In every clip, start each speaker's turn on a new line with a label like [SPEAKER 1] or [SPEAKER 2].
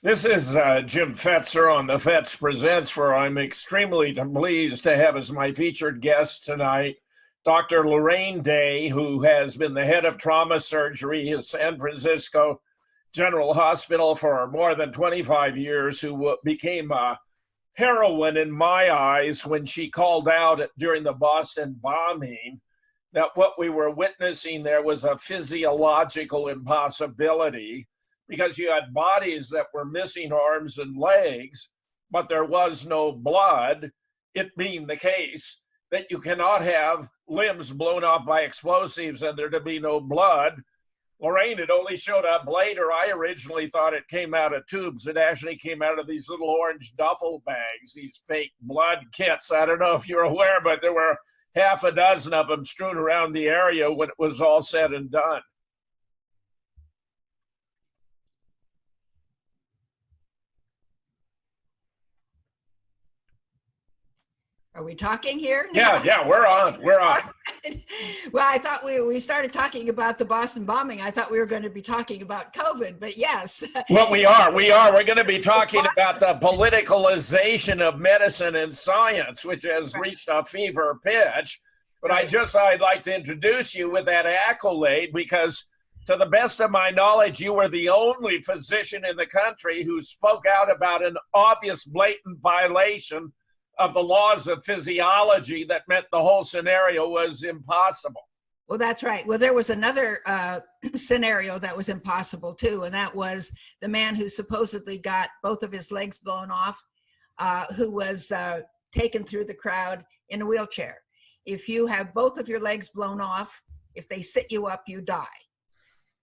[SPEAKER 1] This is Jim Fetzer on the Fetz Presents, where I'm extremely pleased to have as my featured guest tonight Dr. Lorraine Day, who has been the head of trauma surgery at San Francisco General Hospital for more than 25 years, who became a heroine in my eyes when she called out during the Boston bombing that what we were witnessing there was a physiological impossibility, because you had bodies that were missing arms and legs, but there was no blood, it being the case that you cannot have limbs blown off by explosives and there to be no blood. Lorraine had only showed up later. I originally thought it came out of tubes. It actually came out of these little orange duffel bags, these fake blood kits. I don't know if you're aware, but there were half a dozen of them strewn around the area when it was all said and done.
[SPEAKER 2] Are we talking here?
[SPEAKER 1] Yeah, we're on.
[SPEAKER 2] Well, I thought we started talking about the Boston bombing. I thought we were going to be talking about COVID, but yes.
[SPEAKER 1] Well, we are. We're going to be talking about the politicalization of medicine and science, which has reached a fever pitch. But I'd like to introduce you with that accolade, because to the best of my knowledge, you were the only physician in the country who spoke out about an obvious, blatant violation of the laws of physiology that meant the whole scenario was impossible.
[SPEAKER 2] Well, that's right. Well, there was another scenario that was impossible too, and that was the man who supposedly got both of his legs blown off, who was taken through the crowd in a wheelchair. If you have both of your legs blown off, if they sit you up, you die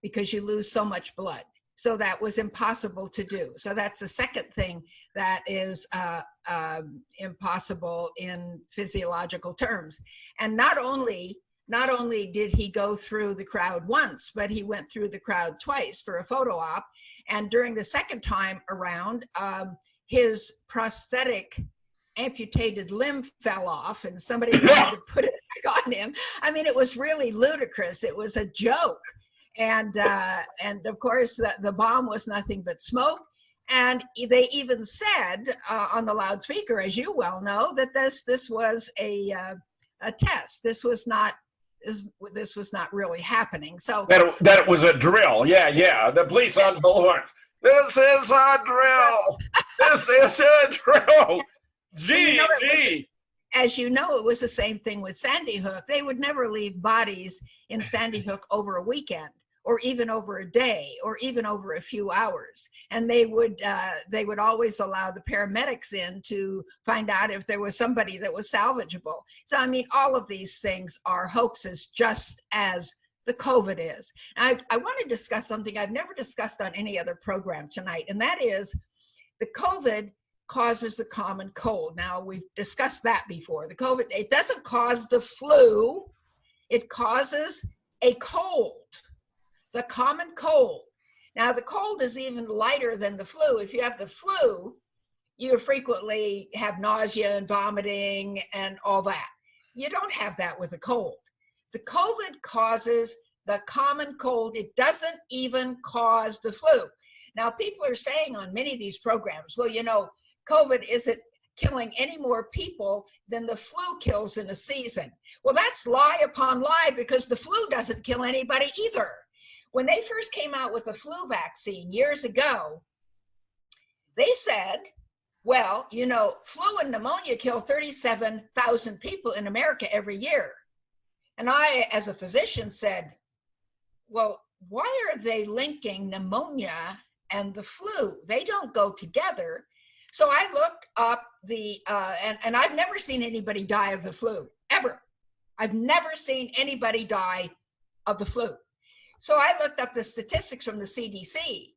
[SPEAKER 2] because you lose so much blood. So that was impossible to do. So that's the second thing that is impossible in physiological terms. And not only did he go through the crowd once, but he went through the crowd twice for a photo op. And during the second time around, his prosthetic amputated limb fell off and somebody had to put it back on him. I mean, it was really ludicrous. It was a joke. And of course, the bomb was nothing but smoke. And they even said on the loudspeaker, as you well know, that this was a test. This was not really happening. So
[SPEAKER 1] that it was a drill. Yeah. The police on bullhorns. This is a drill. This is a drill. Gee.
[SPEAKER 2] As you know, it was the same thing with Sandy Hook. They would never leave bodies in Sandy Hook over a weekend, or even over a day, or even over a few hours. And they would always allow the paramedics in to find out if there was somebody that was salvageable. So, I mean, all of these things are hoaxes, just as the COVID is. Now, I want to discuss something I've never discussed on any other program tonight, and that is the COVID causes the common cold. Now, we've discussed that before. The COVID, it doesn't cause the flu, it causes a cold. The common cold. Now, the cold is even lighter than the flu. If you have the flu, you frequently have nausea and vomiting and all that. You don't have that with a cold. The COVID causes the common cold. It doesn't even cause the flu. Now, people are saying on many of these programs, well, you know, COVID isn't killing any more people than the flu kills in a season. Well, that's lie upon lie, because the flu doesn't kill anybody either. When they first came out with the flu vaccine years ago, they said, well, you know, flu and pneumonia kill 37,000 people in America every year. And I, as a physician, said, well, why are they linking pneumonia and the flu? They don't go together. So I looked up and I've never seen anybody die of the flu, ever. I've never seen anybody die of the flu. So I looked up the statistics from the CDC,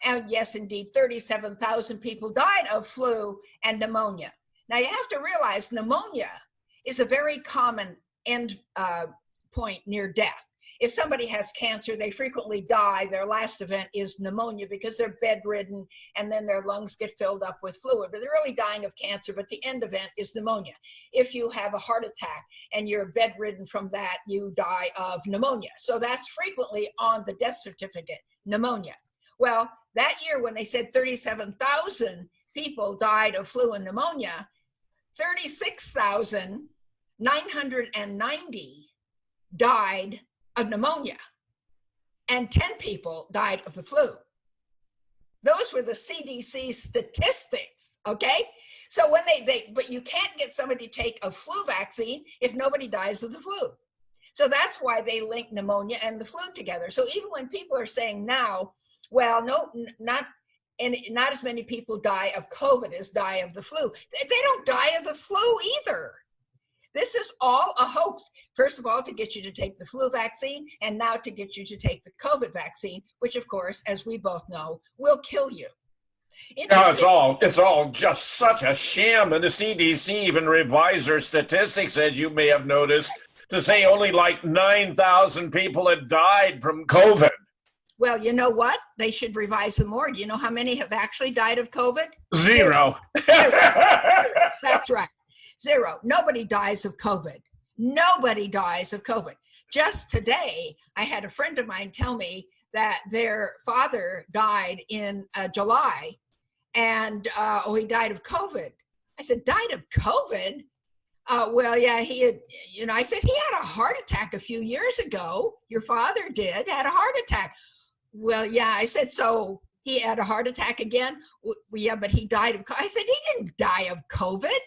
[SPEAKER 2] and yes, indeed, 37,000 people died of flu and pneumonia. Now you have to realize pneumonia is a very common end point near death. If somebody has cancer, they frequently die. Their last event is pneumonia because they're bedridden and then their lungs get filled up with fluid, but they're really dying of cancer, but the end event is pneumonia. If you have a heart attack and you're bedridden from that, you die of pneumonia. So that's frequently on the death certificate, pneumonia. Well, That year, when they said 37,000 people died of flu and pneumonia, 36,990 died of pneumonia, and 10 people died of the flu. Those were the CDC statistics, okay? So when but you can't get somebody to take a flu vaccine if nobody dies of the flu. So that's why they link pneumonia and the flu together. So even when people are saying now, well, no, not as many people die of COVID as die of the flu. They don't die of the flu either. This is all a hoax. First of all, to get you to take the flu vaccine, and now to get you to take the COVID vaccine, which of course, as we both know, will kill you.
[SPEAKER 1] No, it's all just such a sham. And the CDC even revised their statistics, as you may have noticed, to say only like 9,000 people had died from COVID.
[SPEAKER 2] Well, you know what? They should revise them more. Do you know how many have actually died of COVID?
[SPEAKER 1] Zero.
[SPEAKER 2] That's right. Zero. Nobody dies of COVID. Nobody dies of COVID. Just today, I had a friend of mine tell me that their father died in July, and he died of COVID. I said, died of COVID? Well, yeah, he had, I said, he had a heart attack a few years ago. Your father had a heart attack. Well, yeah, I said, so he had a heart attack again? Yeah, but he died of COVID. I said, he didn't die of COVID.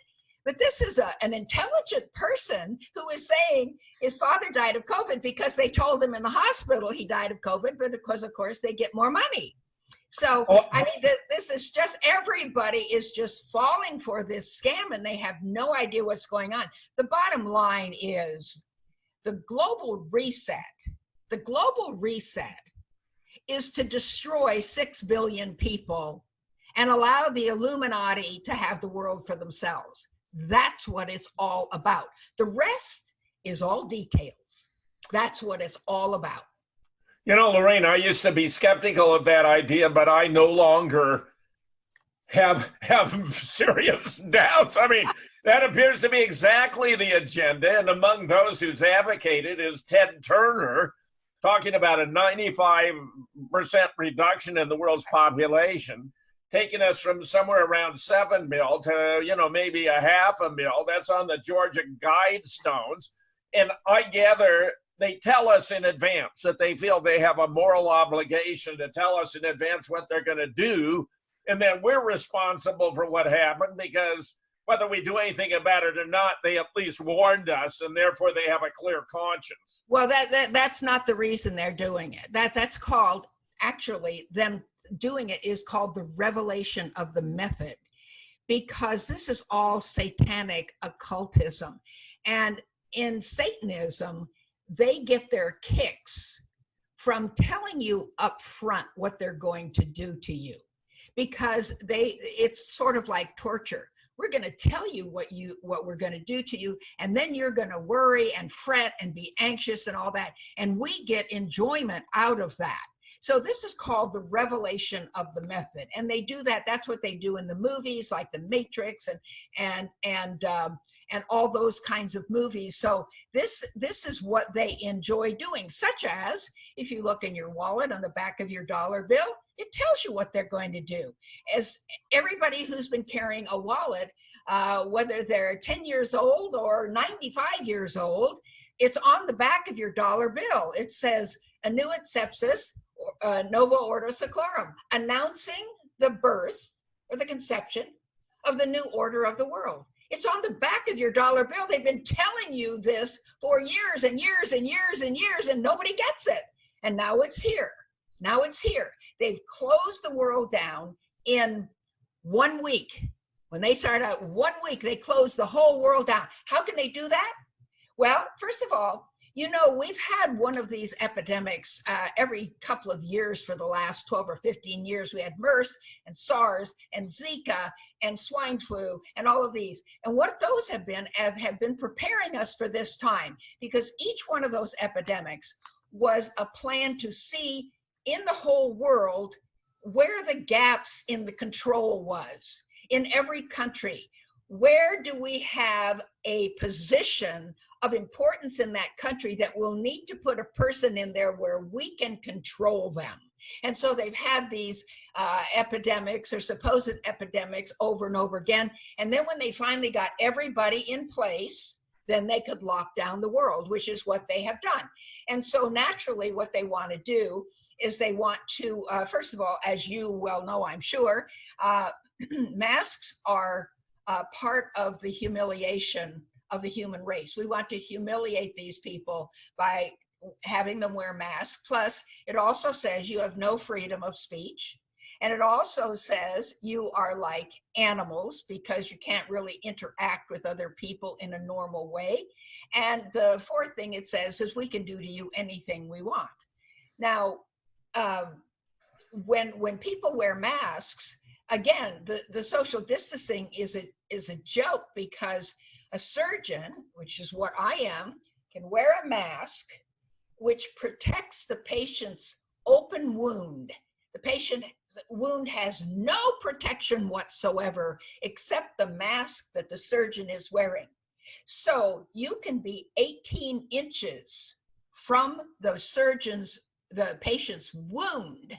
[SPEAKER 2] But this is an intelligent person who is saying his father died of COVID because they told him in the hospital he died of COVID, but because, of course, they get more money. So, I mean, this is just, everybody is just falling for this scam, and they have no idea what's going on. The bottom line is the global reset is to destroy 6 billion people and allow the Illuminati to have the world for themselves. That's what it's all about. The rest is all details. That's what it's all about.
[SPEAKER 1] Lorraine, I used to be skeptical of that idea, but I no longer have serious doubts. I mean, that appears to be exactly the agenda. And among those who's advocated is Ted Turner, talking about a 95% reduction in the world's population, taking us from somewhere around 7 mil to, maybe a 500,000. That's on the Georgia Guidestones. And I gather they tell us in advance that they feel they have a moral obligation to tell us in advance what they're going to do. And then we're responsible for what happened, because whether we do anything about it or not, they at least warned us, and therefore they have a clear conscience.
[SPEAKER 2] Well, that's not the reason they're doing it. That's called, actually, them doing it is called the revelation of the method, because this is all satanic occultism. And in Satanism, they get their kicks from telling you up front what they're going to do to you, because it's sort of like torture. We're going to tell you what we're going to do to you, and then you're going to worry and fret and be anxious and all that, and we get enjoyment out of that. So this is called the revelation of the method, and they do that. That's what they do in the movies, like The Matrix and all those kinds of movies. So this is what they enjoy doing, such as if you look in your wallet on the back of your dollar bill, it tells you what they're going to do. As everybody who's been carrying a wallet, whether they're 10 years old or 95 years old, it's on the back of your dollar bill. It says Annuit Sepsis, Novo Ordo Seclorum, announcing the birth or the conception of the new order of the world. It's on the back of your dollar bill. They've been telling you this for years and years and years and years, and nobody gets it. And now it's here. Now it's here. They've closed the world down in 1 week. When they started out 1 week, they closed the whole world down. How can they do that? Well, first of all, we've had one of these epidemics every couple of years for the last 12 or 15 years. We had MERS and SARS and Zika and swine flu and all of these. And what those have been preparing us for this time, because each one of those epidemics was a plan to see in the whole world where the gaps in the control was. In every country, where do we have a position of importance in that country that we'll need to put a person in there where we can control them? And so they've had these epidemics or supposed epidemics over and over again. And then when they finally got everybody in place, then they could lock down the world, which is what they have done. And so naturally, what they want to do is they want to, first of all, as you well know, I'm sure, masks are part of the humiliation of the human race. We want to humiliate these people by having them wear masks. Plus, it also says you have no freedom of speech. And it also says you are like animals because you can't really interact with other people in a normal way. And the fourth thing it says is we can do to you anything we want. Now, when people wear masks, again, the social distancing is a joke because a surgeon, which is what I am, can wear a mask which protects the patient's open wound. The patient's wound has no protection whatsoever except the mask that the surgeon is wearing. So you can be 18 inches from the patient's wound,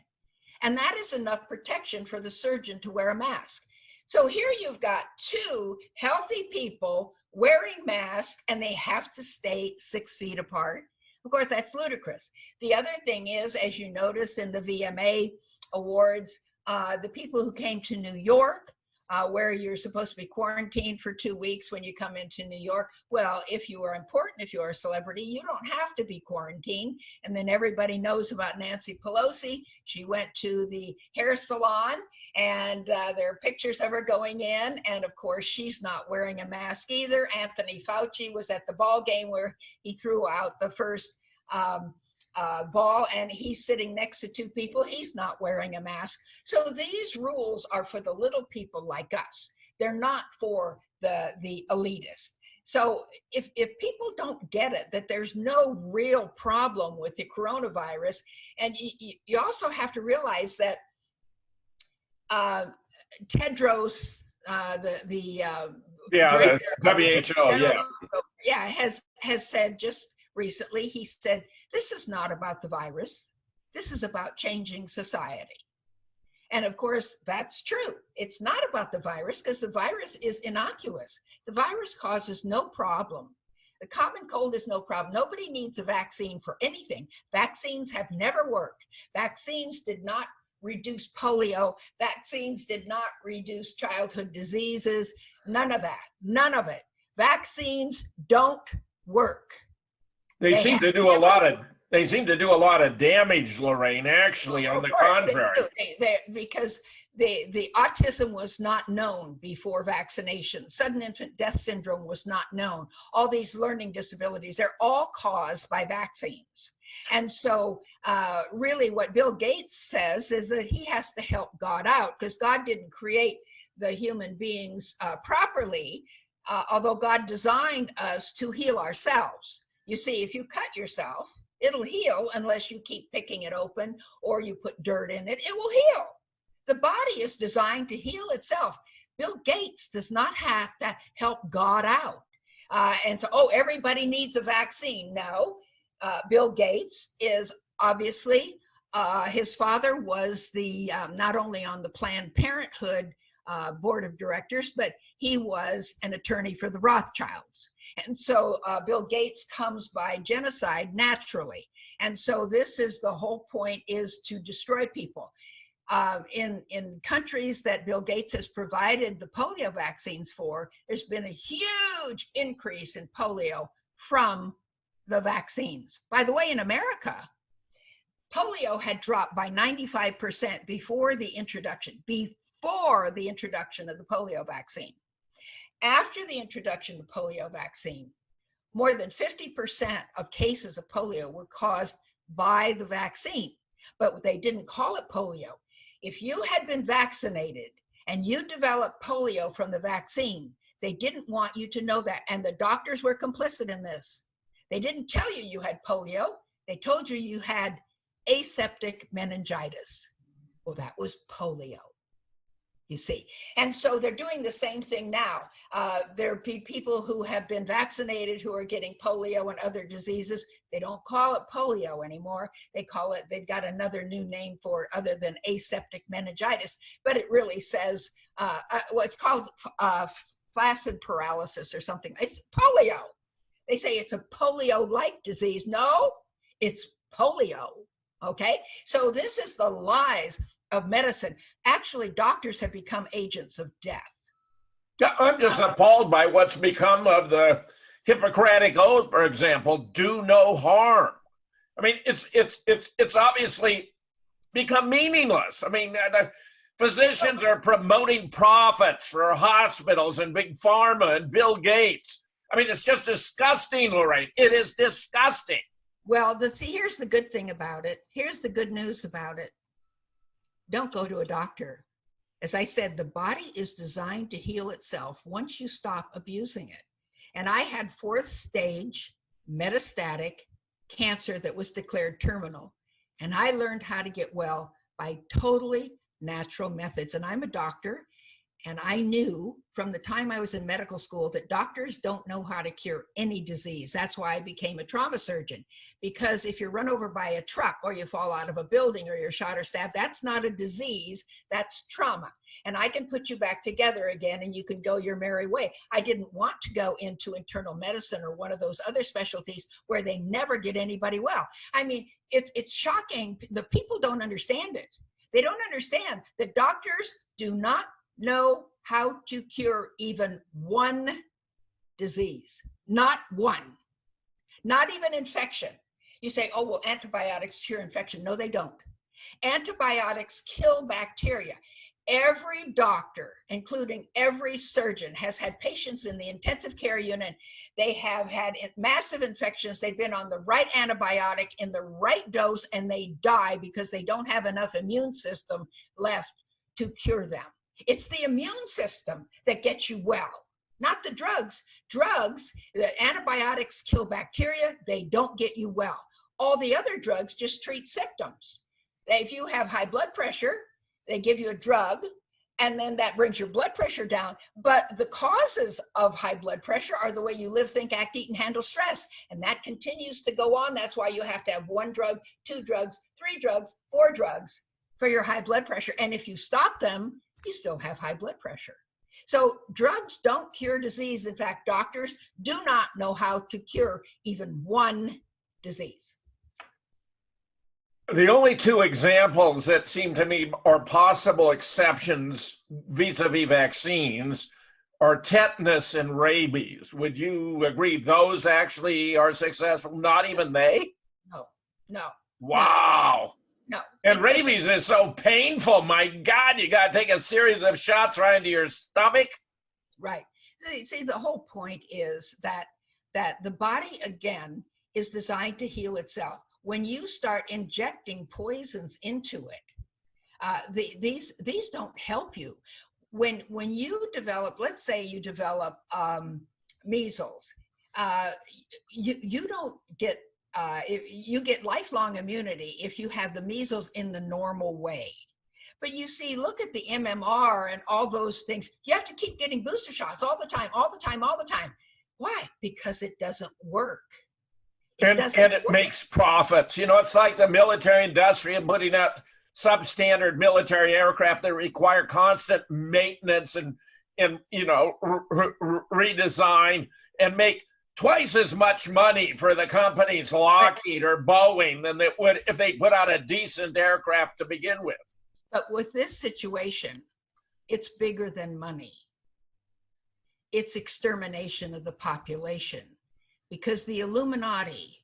[SPEAKER 2] and that is enough protection for the surgeon to wear a mask. So here you've got two healthy people wearing masks, and they have to stay 6 feet apart. Of course, that's ludicrous. The other thing is, as you notice in the VMA awards, the people who came to New York, where you're supposed to be quarantined for 2 weeks when you come into New York. Well, if you are important, if you're a celebrity, you don't have to be quarantined. And then everybody knows about Nancy Pelosi. She went to the hair salon, and there are pictures of her going in. And of course, she's not wearing a mask either. Anthony Fauci was at the ball game where he threw out the first ball, and he's sitting next to two people. He's not wearing a mask. So these rules are for the little people like us. They're not for the elitists. So if people don't get it, that there's no real problem with the coronavirus, and you also have to realize that Tedros, the WHO, has said just recently, he said, this is not about the virus. This is about changing society. And of course, that's true. It's not about the virus because the virus is innocuous. The virus causes no problem. The common cold is no problem. Nobody needs a vaccine for anything. Vaccines have never worked. Vaccines did not reduce polio. Vaccines did not reduce childhood diseases. None of that. None of it. Vaccines don't work.
[SPEAKER 1] They seem to do a lot of damage, Lorraine, actually, on the contrary.
[SPEAKER 2] Because the autism was not known before vaccination. Sudden infant death syndrome was not known. All these learning disabilities, they're all caused by vaccines. And so really what Bill Gates says is that he has to help God out because God didn't create the human beings properly, although God designed us to heal ourselves. You see, if you cut yourself, it'll heal unless you keep picking it open or you put dirt in it, it will heal. The body is designed to heal itself. Bill Gates does not have to help God out. And so, everybody needs a vaccine. No, Bill Gates is obviously, his father was the, not only on the Planned Parenthood board of directors, but he was an attorney for the Rothschilds. And so Bill Gates comes by genocide naturally. And so this is the whole point, is to destroy people. In countries that Bill Gates has provided the polio vaccines for, there's been a huge increase in polio from the vaccines. By the way, in America, polio had dropped by 95% before the introduction of the polio vaccine. After the introduction of the polio vaccine, more than 50% of cases of polio were caused by the vaccine, but they didn't call it polio. If you had been vaccinated and you developed polio from the vaccine, they didn't want you to know that. And the doctors were complicit in this. They didn't tell you you had polio. They told you had aseptic meningitis. Well, that was polio. you see. And so they're doing the same thing now. There are people who have been vaccinated who are getting polio and other diseases. They don't call it polio anymore. They call it, they've got another new name for it other than aseptic meningitis, but it really says, well, it's called flaccid paralysis or something. It's polio. They say it's a polio-like disease. No, it's polio. Okay, so this is the lies of medicine. Actually, doctors have become agents of death.
[SPEAKER 1] Yeah, I'm just appalled by what's become of the Hippocratic Oath, for example, do no harm. I mean, it's obviously become meaningless. I mean, the physicians are promoting profits for hospitals and big pharma and Bill Gates. I mean, it's just disgusting, Lorraine. It is disgusting.
[SPEAKER 2] Well, here's the good thing about it. Here's the good news about it. Don't go to a doctor. As I said, the body is designed to heal itself once you stop abusing it. And I had 4th stage metastatic cancer that was declared terminal. And I learned how to get well by totally natural methods. And I'm a doctor. And I knew from the time I was in medical school that doctors don't know how to cure any disease. That's why I became a trauma surgeon. Because if you're run over by a truck or you fall out of a building or you're shot or stabbed, that's not a disease, that's trauma. And I can put you back together again and you can go your merry way. I didn't want to go into internal medicine or one of those other specialties where they never get anybody well. I mean, it's shocking. The people don't understand it. They don't understand that doctors do not know how to cure even one disease, not one, not even infection. You say, oh, well, antibiotics cure infection. No, they don't. Antibiotics kill bacteria. Every doctor, including every surgeon, has had patients in the intensive care unit. They have had massive infections. They've been on the right antibiotic in the right dose, and they die because they don't have enough immune system left to cure them. It's the immune system that gets you well, not the drugs. Drugs, the antibiotics kill bacteria, they don't get you well. All the other drugs just treat symptoms. If you have high blood pressure, they give you a drug, and then that brings your blood pressure down. But the causes of high blood pressure are the way you live, think, act, eat, and handle stress. And that continues to go on. That's why you have to have 1 drug, 2 drugs, 3 drugs, 4 drugs for your high blood pressure. And if you stop them, you still have high blood pressure. So drugs don't cure disease. In fact, doctors do not know how to cure even one disease.
[SPEAKER 1] The only 2 examples that seem to me are possible exceptions vis-a-vis vaccines are tetanus and rabies. Would you agree those actually are successful? Not even they?
[SPEAKER 2] No.
[SPEAKER 1] Wow.
[SPEAKER 2] No.
[SPEAKER 1] And rabies is so painful. My God, you got to take a series of shots right into your stomach.
[SPEAKER 2] Right. See, the whole point is that the body, again, is designed to heal itself. When you start injecting poisons into it, these don't help you. When you develop, let's say you develop measles, you don't get you get lifelong immunity if you have the measles in the normal way. But you see, look at the MMR and all those things. You have to keep getting booster shots all the time, all the time, all the time. Why? Because it doesn't work.
[SPEAKER 1] And it makes profits. You know, it's like the military industry putting out substandard military aircraft that require constant maintenance and you know, redesign and make twice as much money for the companies Lockheed or Boeing than they would if they put out a decent aircraft to begin with.
[SPEAKER 2] But with this situation, it's bigger than money. It's extermination of the population, because the Illuminati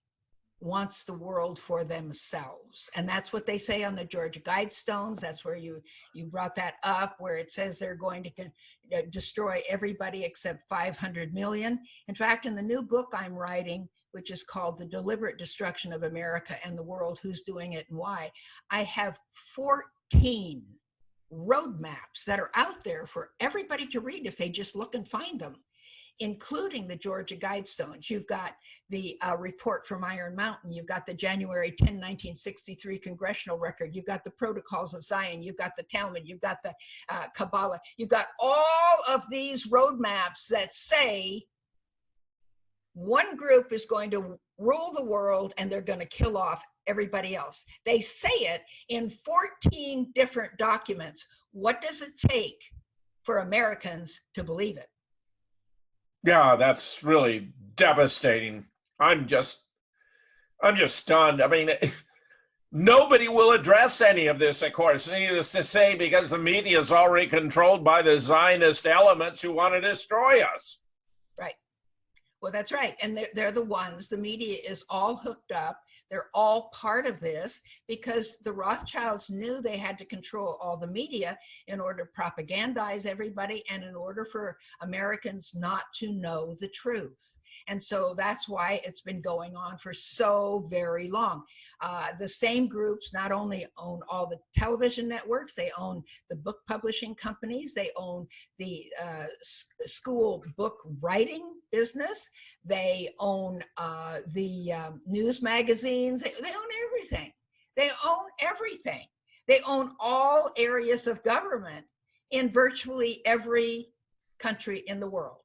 [SPEAKER 2] wants the world for themselves. And that's what they say on the Georgia Guidestones. That's where you brought that up, where it says they're going to destroy everybody except 500 million. In fact, in the new book I'm writing, which is called The Deliberate Destruction of America and the World, Who's Doing It and Why, I have 14 roadmaps that are out there for everybody to read if they just look and find them. including the Georgia Guidestones. You've got the report from Iron Mountain. You've got the January 10, 1963 congressional record. You've got the Protocols of Zion. You've got the Talmud. You've got the Kabbalah. You've got all of these roadmaps that say one group is going to rule the world and they're going to kill off everybody else. They say it in 14 different documents. What does it take for Americans to believe it?
[SPEAKER 1] Yeah, that's really devastating. I'm just stunned. I mean, nobody will address any of this, of course, needless to say, because the media is already controlled by the Zionist elements who want to destroy us.
[SPEAKER 2] Right. Well, that's right. And they're the ones, the media is all hooked up. They're all part of this because the Rothschilds knew they had to control all the media in order to propagandize everybody and in order for Americans not to know the truth. And so that's why it's been going on for so very long. The same groups not only own all the television networks, they own the book publishing companies, they own the school book writing business, they own the news magazines, they own everything. They own everything. They own all areas of government in virtually every country in the world.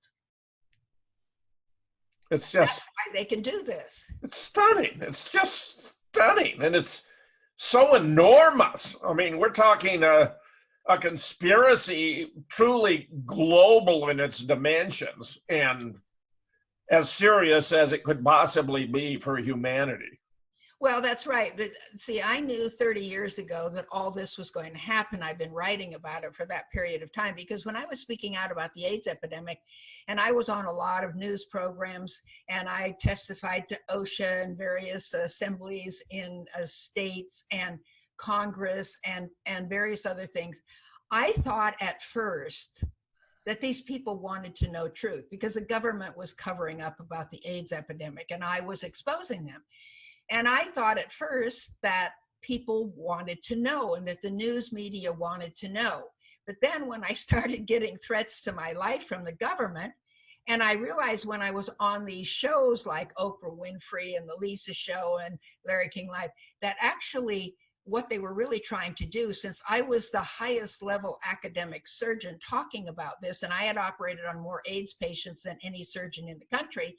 [SPEAKER 1] It's just,
[SPEAKER 2] that's why they can do this.
[SPEAKER 1] It's stunning. It's just stunning. And it's so enormous. I mean, we're talking a conspiracy truly global in its dimensions and as serious as it could possibly be for humanity.
[SPEAKER 2] Well, that's right. But see, I knew 30 years ago that all this was going to happen. I've been writing about it for that period of time because when I was speaking out about the AIDS epidemic, and I was on a lot of news programs, and I testified to OSHA and various assemblies in states and Congress and various other things, I thought at first that these people wanted to know truth because the government was covering up about the AIDS epidemic and I was exposing them. And I thought at first that people wanted to know and that the news media wanted to know. But then when I started getting threats to my life from the government, and I realized when I was on these shows like Oprah Winfrey and The Lisa Show and Larry King Live, that actually what they were really trying to do, since I was the highest level academic surgeon talking about this, and I had operated on more AIDS patients than any surgeon in the country,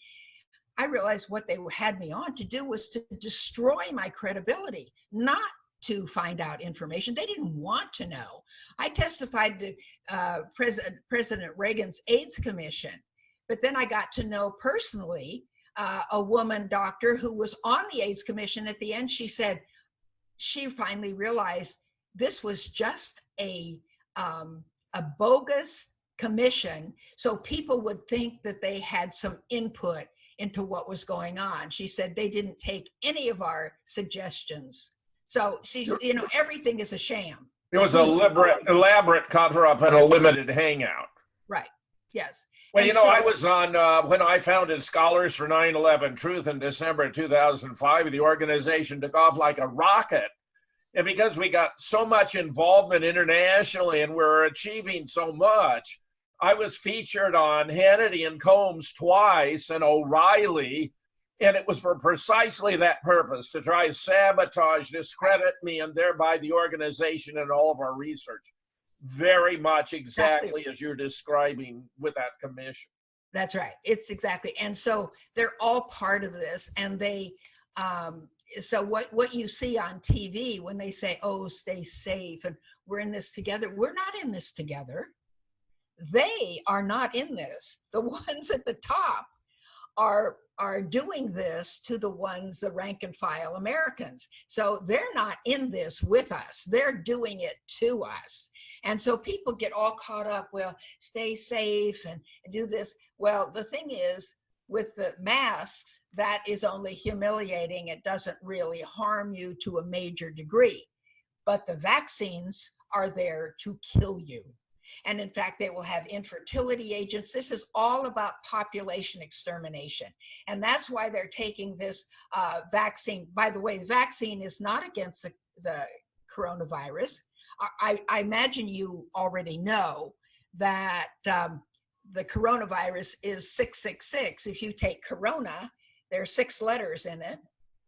[SPEAKER 2] I realized what they had me on to do was to destroy my credibility, not to find out information. They didn't want to know. I testified to President Reagan's AIDS Commission, but then I got to know personally a woman doctor who was on the AIDS Commission. At the end, she said she finally realized this was just a bogus commission, so people would think that they had some input into what was going on. She said they didn't take any of our suggestions. So she's, everything is a sham.
[SPEAKER 1] It was an elaborate cover-up and a limited hangout.
[SPEAKER 2] Right, yes.
[SPEAKER 1] Well, I was on, when I founded Scholars for 9/11 Truth in December 2005, the organization took off like a rocket. And because we got so much involvement internationally and we're achieving so much, I was featured on Hannity and Combs twice and O'Reilly, and it was for precisely that purpose, to try to sabotage, discredit me, and thereby the organization and all of our research. Very much exactly as you're describing with that commission.
[SPEAKER 2] That's right. It's exactly. And so they're all part of this, and they, so what you see on TV when they say, oh, stay safe, and we're in this together, we're not in this together. They are not in this. The ones at the top are doing this to the ones, the rank and file Americans. So they're not in this with us. They're doing it to us. And so people get all caught up, well, stay safe and do this. Well, the thing is, with the masks, that is only humiliating. It doesn't really harm you to a major degree. But the vaccines are there to kill you. And in fact, they will have infertility agents. This is all about population extermination. And that's why they're taking this vaccine. By the way, the vaccine is not against the coronavirus. I imagine you already know that the coronavirus is 666. If you take corona, there are 6 letters in it,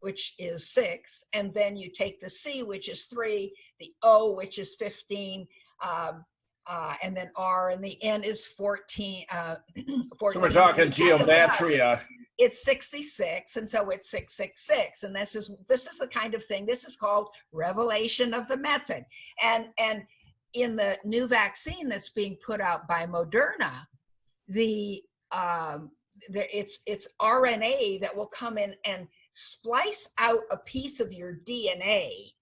[SPEAKER 2] which is 6. And then you take the C, which is 3, the O, which is 15, and then R, and the N is 14. 14.
[SPEAKER 1] So we're talking geometria.
[SPEAKER 2] It's 66, and so it's 666. And this is the kind of thing, this is called revelation of the method. And in the new vaccine that's being put out by Moderna, it's RNA that will come in and splice out a piece of your DNA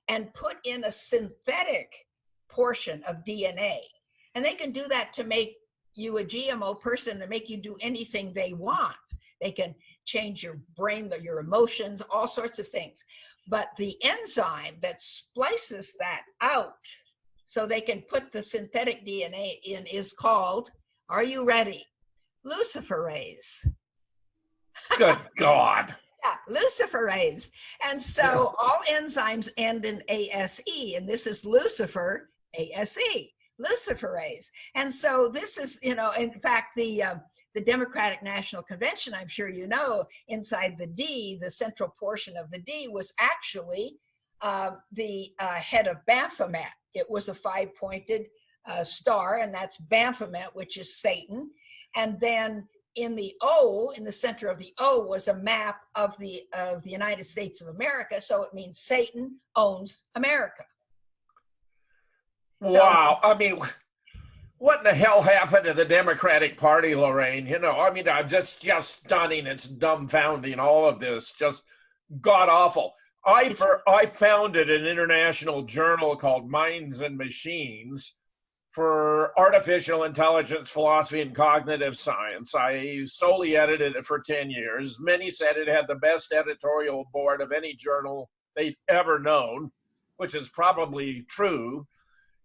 [SPEAKER 2] and put in a synthetic portion of DNA. And they can do that to make you a GMO person, to make you do anything they want. They can change your brain, your emotions, all sorts of things. But the enzyme that splices that out so they can put the synthetic DNA in is called, are you ready? Luciferase.
[SPEAKER 1] Good God.
[SPEAKER 2] Yeah, luciferase. And so all enzymes end in ASE, and this is Lucifer, ASE, luciferase. And so this is, in fact, the Democratic National Convention, I'm sure you know, inside the D, the central portion of the D was actually the head of Baphomet. It was a 5-pointed star, and that's Baphomet, which is Satan. And then in the O, in the center of the O, was a map of the United States of America. So it means Satan owns America.
[SPEAKER 1] Wow. I mean, what in the hell happened to the Democratic Party, Lorraine? I'm just stunning. It's dumbfounding, all of this, just god awful. I founded an international journal called Minds and Machines for artificial intelligence, philosophy, and cognitive science. I solely edited it for 10 years. Many said it had the best editorial board of any journal they'd ever known, which is probably true.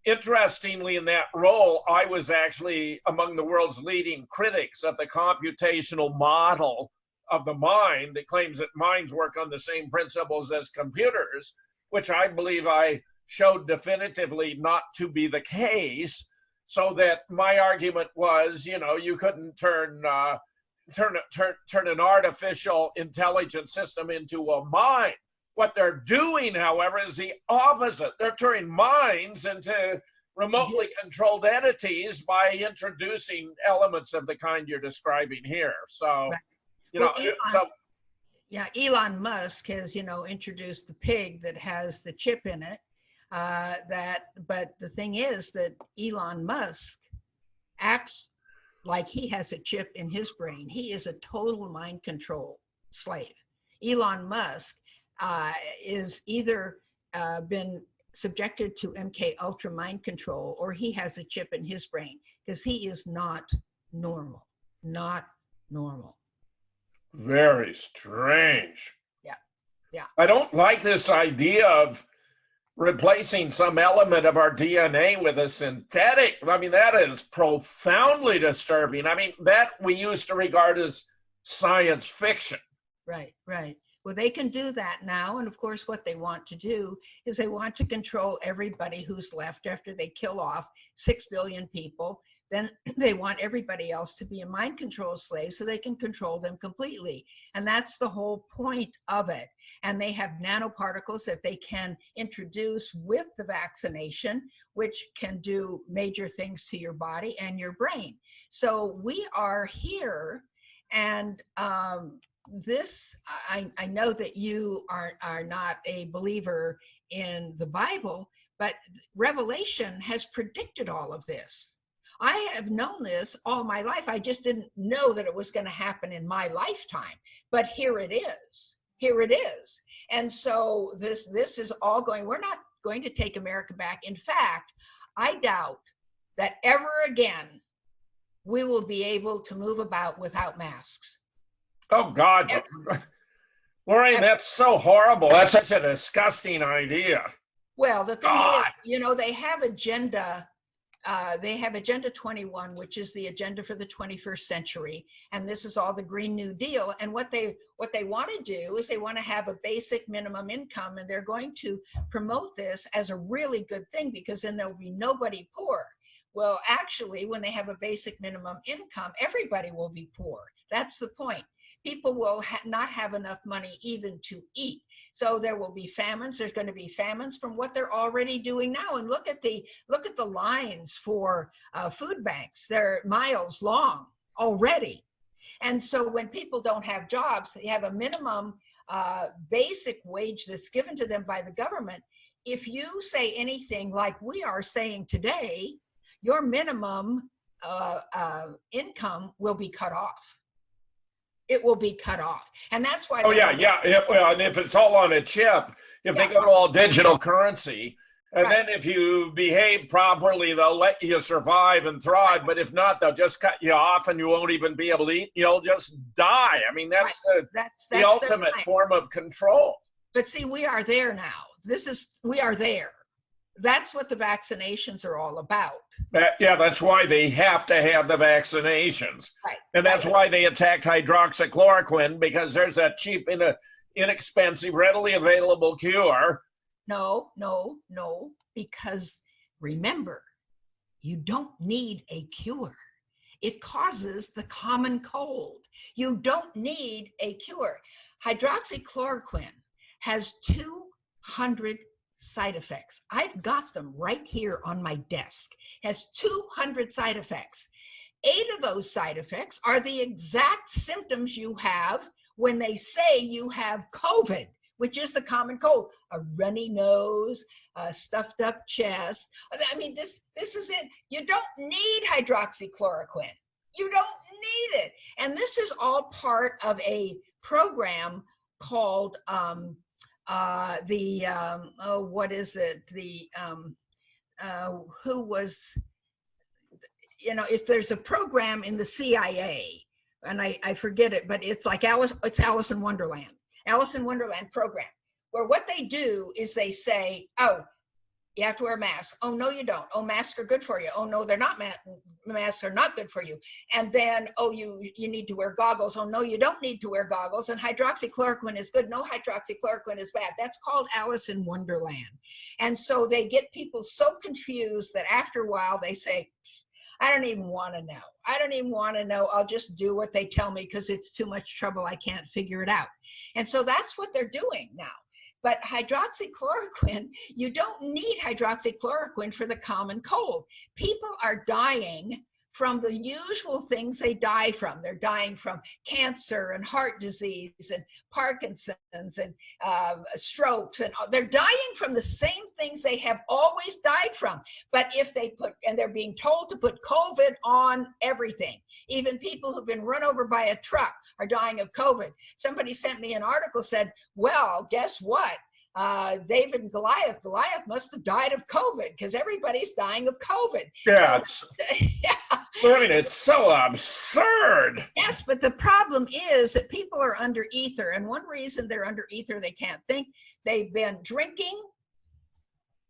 [SPEAKER 1] Interestingly, in that role, I was actually among the world's leading critics of the computational model of the mind that claims that minds work on the same principles as computers, which I believe I showed definitively not to be the case. So that my argument was, you couldn't turn an artificial intelligence system into a mind. What they're doing, however, is the opposite. They're turning minds into remotely controlled entities by introducing elements of the kind you're describing here. So,
[SPEAKER 2] Elon Musk has, introduced the pig that has the chip in it. But the thing is that Elon Musk acts like he has a chip in his brain. He is a total mind control slave. Elon Musk is either been subjected to MK Ultra mind control, or he has a chip in his brain, because he is not normal.
[SPEAKER 1] Very strange.
[SPEAKER 2] Yeah.
[SPEAKER 1] I don't like this idea of replacing some element of our DNA with a synthetic. I mean, that is profoundly disturbing. I mean, that we used to regard as science fiction.
[SPEAKER 2] Right. Well, they can do that now. And of course, what they want to do is they want to control everybody who's left after they kill off 6 billion people. Then they want everybody else to be a mind control slave so they can control them completely. And that's the whole point of it. And they have nanoparticles that they can introduce with the vaccination, which can do major things to your body and your brain. So we are here, and this, I know that you are not a believer in the Bible, but Revelation has predicted all of this. I have known this all my life. I just didn't know that it was going to happen in my lifetime, but here it is. And so this is all going, we're not going to take America back. In fact, I doubt that ever again we will be able to move about without masks.
[SPEAKER 1] Oh, God. Lorraine, that's so horrible. That's such a disgusting idea.
[SPEAKER 2] Well, the thing is, they have agenda. They have Agenda 21, which is the agenda for the 21st century. And this is all the Green New Deal. And what they want to do is they want to have a basic minimum income, and they're going to promote this as a really good thing, because then there'll be nobody poor. Well, actually, when they have a basic minimum income, everybody will be poor. That's the point. People will not have enough money even to eat. So there will be famines. There's going to be famines from what they're already doing now. And look at the lines for food banks. They're miles long already. And so when people don't have jobs, they have a minimum basic wage that's given to them by the government. If you say anything like we are saying today, your minimum income will be cut off. It will be cut off. And that's why.
[SPEAKER 1] Oh, yeah. Well, and if it's all on a chip, if they go to all digital currency, and then if you behave properly, they'll let you survive and thrive. But if not, they'll just cut you off and you won't even be able to eat. You'll just die. I mean, that's the ultimate form of control.
[SPEAKER 2] But see, we are there now. We are there. That's what the vaccinations are all about.
[SPEAKER 1] That's why they have to have the vaccinations.
[SPEAKER 2] Right.
[SPEAKER 1] And that's why they attacked hydroxychloroquine, because there's a cheap, inexpensive, readily available cure.
[SPEAKER 2] No, because remember, you don't need a cure. It causes the common cold. You don't need a cure. Hydroxychloroquine has 200 side effects. I've got them right here on my desk. It has 200 side effects. 8 of those side effects are the exact symptoms you have when they say you have COVID, which is the common cold: a runny nose, a stuffed up chest. I mean, this is it. You don't need hydroxychloroquine. You don't need it. And this is all part of a program called what is it? There's a program in the CIA, and I forget it, but it's like it's Alice in Wonderland program, where what they do is they say, oh, you have to wear a mask. Oh, no, you don't. Oh, masks are good for you. Oh, no, they're not. Masks are not good for you. And then, oh, you need to wear goggles. Oh, no, you don't need to wear goggles. And hydroxychloroquine is good. No, hydroxychloroquine is bad. That's called Alice in Wonderland. And so they get people so confused that after a while they say, I don't even want to know. I don't even want to know. I'll just do what they tell me because it's too much trouble. I can't figure it out. And so that's what they're doing now. But hydroxychloroquine, you don't need hydroxychloroquine for the common cold. People are dying from the usual things they die from. They're dying from cancer and heart disease and Parkinson's and strokes. And they're dying from the same things they have always died from. But if they they're being told to put COVID on everything. Even people who've been run over by a truck are dying of COVID. Somebody sent me an article, said, well, guess what? David and Goliath must have died of COVID because everybody's dying of COVID.
[SPEAKER 1] Yeah.
[SPEAKER 2] So,
[SPEAKER 1] I mean, it's so absurd.
[SPEAKER 2] Yes, but the problem is that people are under ether. And one reason they're under ether, they can't think. They've been drinking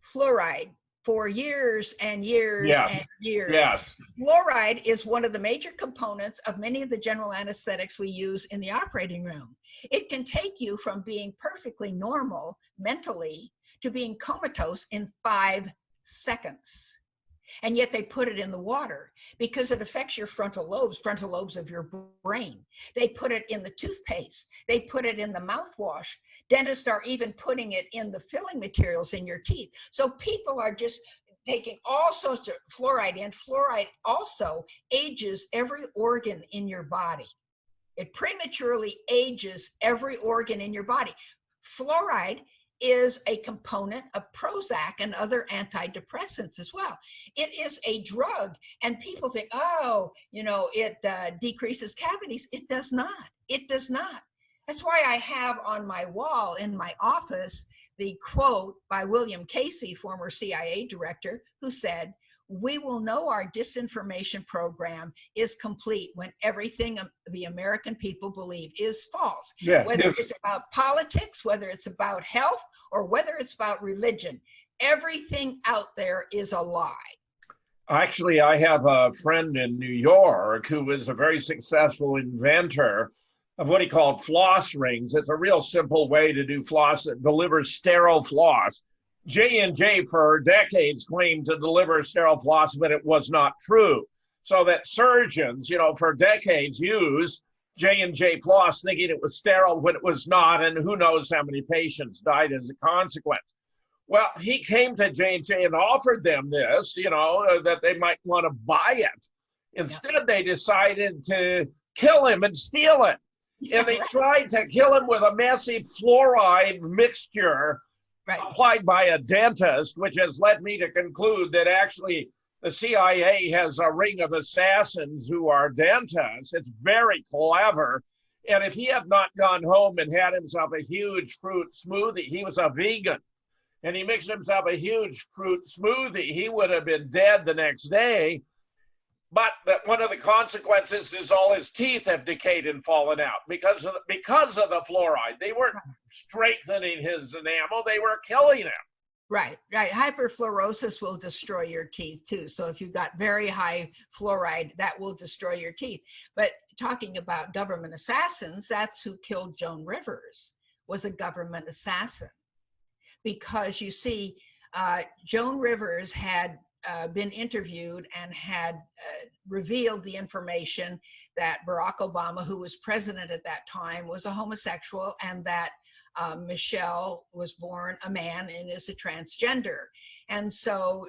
[SPEAKER 2] fluoride for years and years and years.
[SPEAKER 1] Yes.
[SPEAKER 2] Fluoride is one of the major components of many of the general anesthetics we use in the operating room. It can take you from being perfectly normal mentally to being comatose in 5 seconds. And yet they put it in the water because it affects your frontal lobes of your brain. They put it in the toothpaste. They put it in the mouthwash. Dentists are even putting it in the filling materials in your teeth. So people are just taking all sorts of fluoride in. Fluoride also ages every organ in your body. It prematurely ages every organ in your body. Fluoride is a component of Prozac and other antidepressants as well. It is a drug, and people think, oh, it decreases cavities. It does not. It does not. That's why I have on my wall in my office the quote by William Casey, former CIA director, who said, we will know our disinformation program is complete when everything the American people believe is false.
[SPEAKER 1] Yeah,
[SPEAKER 2] whether it's about politics, whether it's about health, or whether it's about religion, everything out there is a lie.
[SPEAKER 1] Actually, I have a friend in New York who was a very successful inventor of what he called floss rings. It's a real simple way to do floss that delivers sterile floss. J&J for decades claimed to deliver sterile floss, but it was not true. So that surgeons, for decades used J&J floss thinking it was sterile when it was not, and who knows how many patients died as a consequence. Well, he came to J&J and offered them this, that they might want to buy it. Instead, they decided to kill him and steal it. And they tried to kill him with a massive fluoride mixture applied by a dentist, which has led me to conclude that actually the CIA has a ring of assassins who are dentists. It's very clever. And if he had not gone home and had himself a huge fruit smoothie, he was a vegan, and he mixed himself a huge fruit smoothie, he would have been dead the next day. But that one of the consequences is all his teeth have decayed and fallen out because of the fluoride. They weren't strengthening his enamel, they were killing him.
[SPEAKER 2] Right. Hyperfluorosis will destroy your teeth too. So if you've got very high fluoride, that will destroy your teeth. But talking about government assassins, that's who killed Joan Rivers, was a government assassin. Because you see, Joan Rivers had been interviewed and had revealed the information that Barack Obama, who was president at that time, was a homosexual, and that Michelle was born a man and is a transgender. And so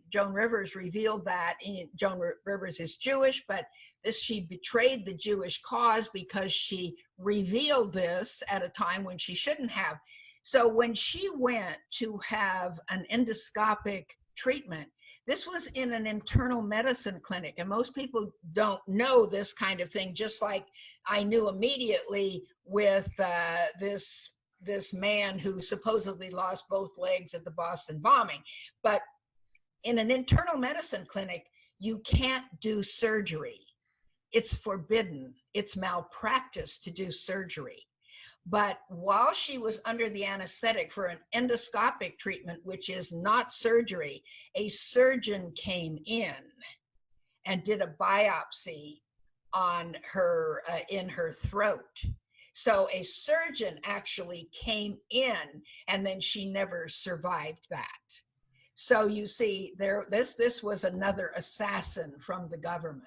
[SPEAKER 2] Joan Rivers revealed that. Joan Rivers is Jewish, but she betrayed the Jewish cause because she revealed this at a time when she shouldn't have. So when she went to have an endoscopic treatment, this was in an internal medicine clinic, and most people don't know this kind of thing, just like I knew immediately with this man who supposedly lost both legs at the Boston bombing. But in an internal medicine clinic, you can't do surgery. It's forbidden. It's malpractice to do surgery. But while she was under the anesthetic for an endoscopic treatment, which is not surgery, a surgeon came in and did a biopsy on her, in her throat. So a surgeon actually came in, and then she never survived that. So you see, this was another assassin from the government.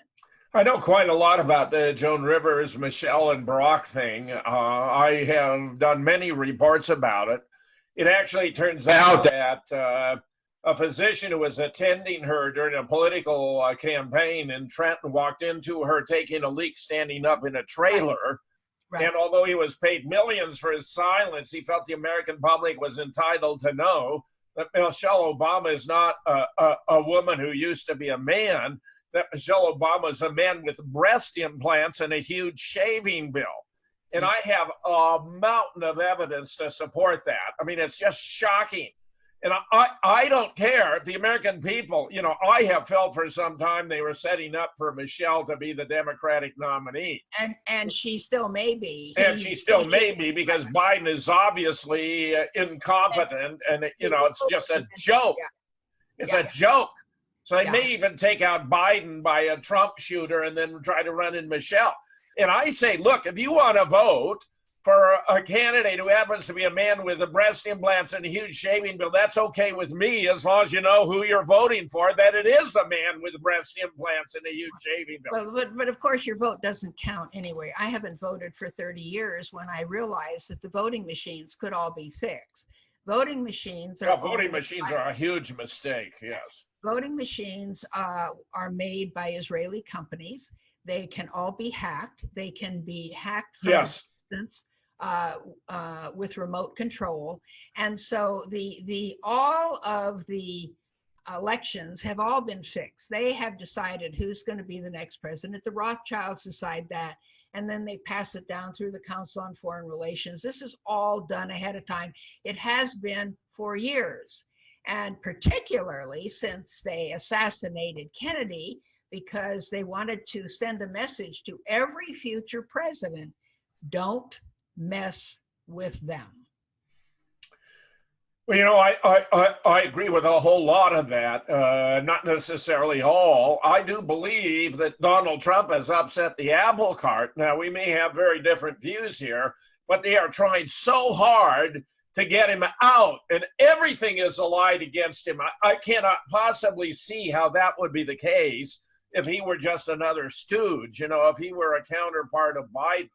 [SPEAKER 1] I know quite a lot about the Joan Rivers, Michelle, and Barack thing. I have done many reports about it. It actually turns out that a physician who was attending her during a political campaign in Trenton walked into her taking a leak standing up in a trailer. Right. And although he was paid millions for his silence, he felt the American public was entitled to know that Michelle Obama is not a woman who used to be a man, that Michelle Obama is a man with breast implants and a huge shaving bill. And I have a mountain of evidence to support that. I mean, it's just shocking. And I don't care if the American people, I have felt for some time they were setting up for Michelle to be the Democratic nominee.
[SPEAKER 2] And she still may be.
[SPEAKER 1] And she still may be, because Biden is obviously incompetent, and it's just a joke. It's a joke. So they may even take out Biden by a Trump shooter and then try to run in Michelle. And I say, look, if you want to vote for a candidate who happens to be a man with the breast implants and a huge shaving bill, that's okay with me, as long as you know who you're voting for, that it is a man with breast implants and a huge shaving bill.
[SPEAKER 2] But of course, your vote doesn't count anyway. I haven't voted for 30 years when I realized that the voting machines could all be fixed. Voting machines are
[SPEAKER 1] a huge mistake, yes.
[SPEAKER 2] Voting machines are made by Israeli companies. They can all be hacked. They can be hacked from a distance with remote control. And so all of the elections have all been fixed. They have decided who's going to be the next president. The Rothschilds decide that, and then they pass it down through the Council on Foreign Relations. This is all done ahead of time. It has been for years. And particularly since they assassinated Kennedy, because they wanted to send a message to every future president, don't mess with them.
[SPEAKER 1] Well, I agree with a whole lot of that, not necessarily all. I do believe that Donald Trump has upset the apple cart. Now, we may have very different views here, but they are trying so hard to get him out, and everything is allied against him. I cannot possibly see how that would be the case if he were just another stooge, if he were a counterpart of Biden.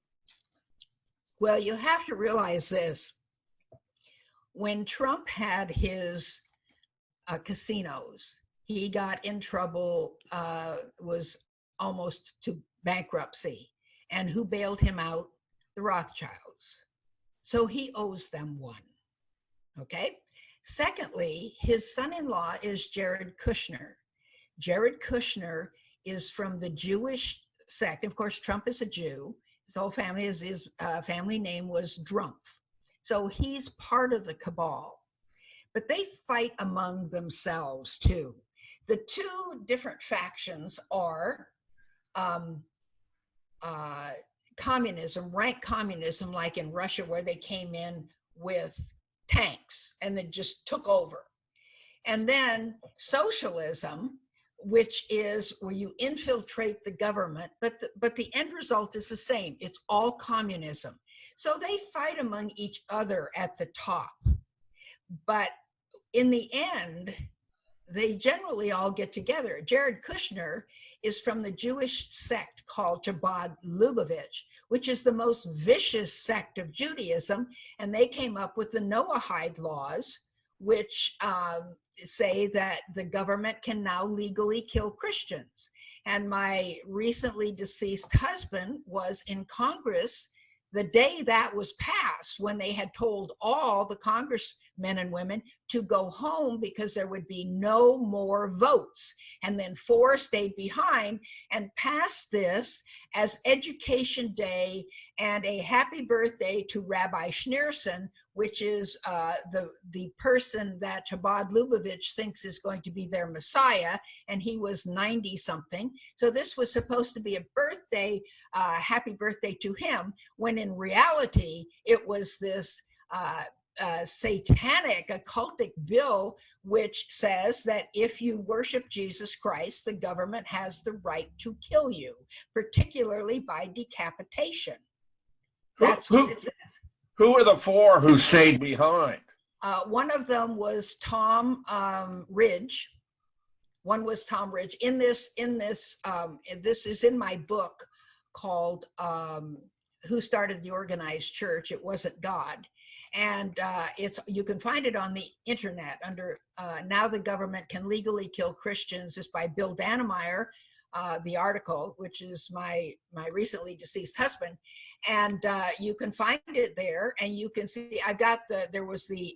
[SPEAKER 2] Well, you have to realize this. When Trump had his casinos, he got in trouble, was almost to bankruptcy. And who bailed him out? The Rothschilds. So he owes them one. Okay. Secondly, his son-in-law is Jared Kushner. Jared Kushner is from the Jewish sect. Of course, Trump is a Jew. His whole family, his family name was Drumpf. So he's part of the cabal. But they fight among themselves too. The two different factions are communism, rank communism, like in Russia, where they came in with tanks and then just took over. And then socialism, which is where you infiltrate the government, but the end result is the same. It's all communism. So they fight among each other at the top. But in the end, they generally all get together. Jared Kushner is from the Jewish sect called Chabad Lubavitch, which is the most vicious sect of Judaism. And they came up with the Noahide laws, which say that the government can now legally kill Christians. And my recently deceased husband was in Congress the day that was passed, when they had told all the congressmen and women to go home because there would be no more votes. And then 4 stayed behind and passed this as Education Day and a happy birthday to Rabbi Schneerson, which is the person that Chabad Lubavitch thinks is going to be their Messiah, and he was 90 something. So this was supposed to be a birthday, happy birthday to him, when in reality it was this satanic occultic bill which says that if you worship Jesus Christ, the government has the right to kill you, particularly by decapitation. That's what it says.
[SPEAKER 1] Who were the 4 who stayed behind?
[SPEAKER 2] One of them was Tom Ridge. One was Tom Ridge. This is in my book called Who Started the Organized Church? It Wasn't God. And you can find it on the internet under Now the Government Can Legally Kill Christians. Is by Bill Dannemeyer, the article, which is my recently deceased husband. And you can find it there, and you can see I've got there was the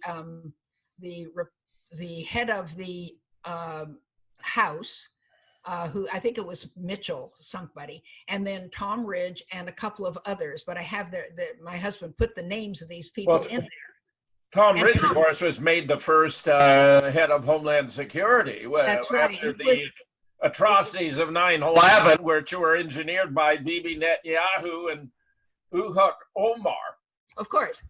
[SPEAKER 2] head of the House, who I think it was Mitchell, somebody, and then Tom Ridge and a couple of others. But I have my husband put the names of these people in there.
[SPEAKER 1] Tom Ridge, of course, was made the first head of Homeland Security.
[SPEAKER 2] That's right.
[SPEAKER 1] After the atrocities of 9/11, which were engineered by Bibi Netanyahu and Ehud Olmert.
[SPEAKER 2] Of course.